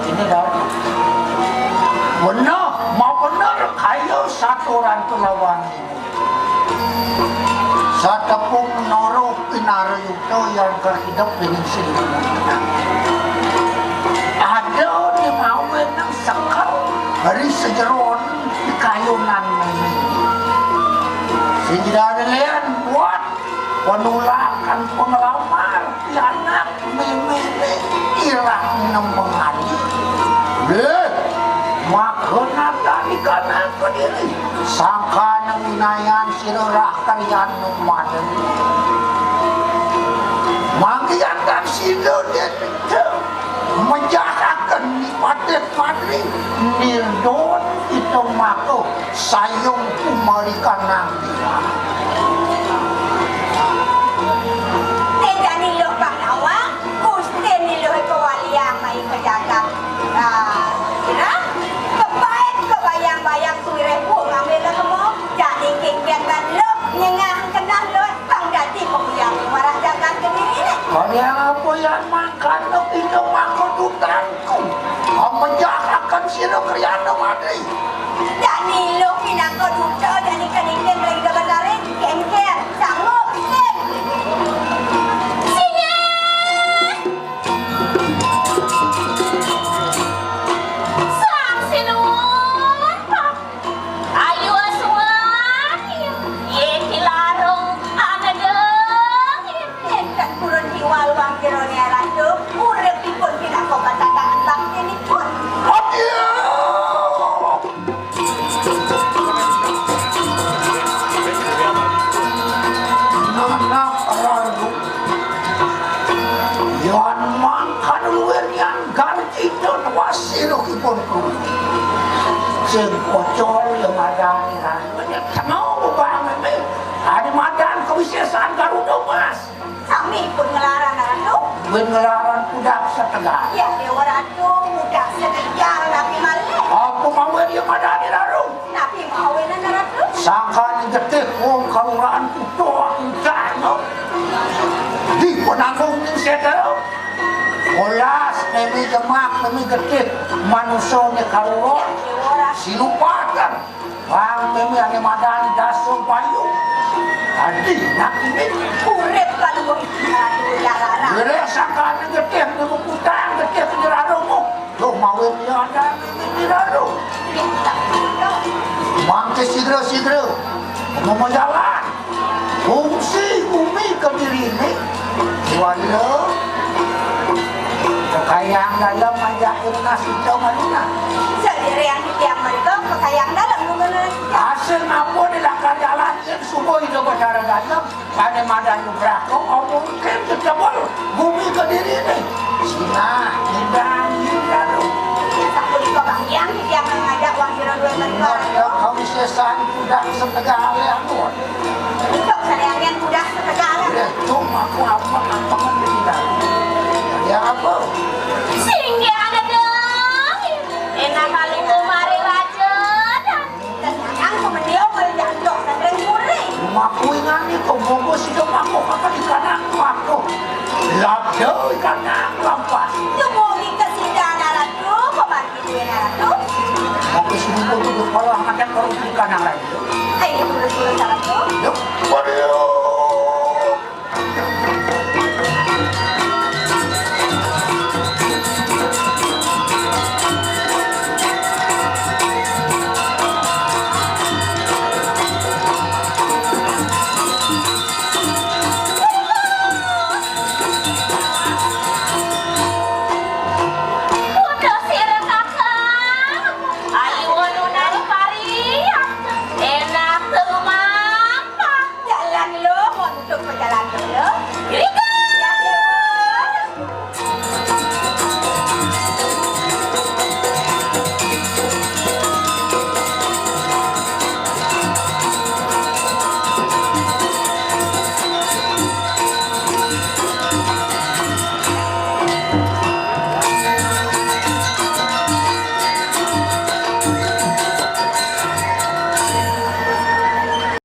Gini dong. Bener, mau bener kayu satu orang lawan. Satapung noro pinarayuto yang berhidup dengan sini. Ada di mawen yang sekal hari sejeron di kayunan ini. Sehingga ada lian buat penulakan pengalaman anak memilih irang nembengani. Makanya tadi karena berdiri sangka nang inayan sirah kalian numaden. Magian dan sido dia menjahakan di padet madri nirdon itu mako sayung kumarikan nanti. Kalian apa yang makan itu makan tutanku. Apa jahakan siro kriana madri. Jadi lo pinangko duta jadi kaningin lagi kebenaran kengker sanggup sen. Sini. Sang sinun. Ayo asuan. Ye kilarong anadeng. Kan turun hiwal wang jeronya ratu. Urep dipun pinangko batakan bang ini pun. Wasiro kipon ko. Sing kocol yang ada ni banyak mau banget ni. Ada madan kebiasaan Garuda Mas. Kami pun ngelaran ratu. Ngelaran budak setegar. Ya dewa ratu budak setegar nabi malih. Aku mau dia madan ni lalu. Nabi mau na ratu. Sangka ni getik wong kaluraan kudo aku jano. Di penanggung ni setero. Olas nemi gemak nemi getih manusia karuron silupatan bang nemi ane madan daso bayu tadi nak ini Urip kalau aduh larang. Gere sakane getih nemu kutang getih jerarumu lo mawe ada jeraru mangke sidro mau jalan fungsi umi ke diri ini walau kekayaan dalam manjain nasi comalina Sendiri yang di tiang mereka kekayaan dalam mengenai hasil mampu dilakar jalan subuh itu berdarah dalam pada madan berako mungkin kecebol bumi ke diri ini Sina hindang Sakuli ke Bang Yang di tiang mengajak uang kira 2 ingat ya kau sesan sudah setengah leanut Untuk sariangan mudah setegala cuma aku apa tidak ya apa Singgi ada dong. Enak kali mari raja. Dan yang kemudian meljandok sandring puri Maku ingani kau bobo sido maku apa ikan aku labdo ikan lampas Tumugi ke sidang naratu Pemaki duwe naratu Maku sini bobo kalau makan kalau ikan yang lain Ayo turun-turun naratu yuk waduh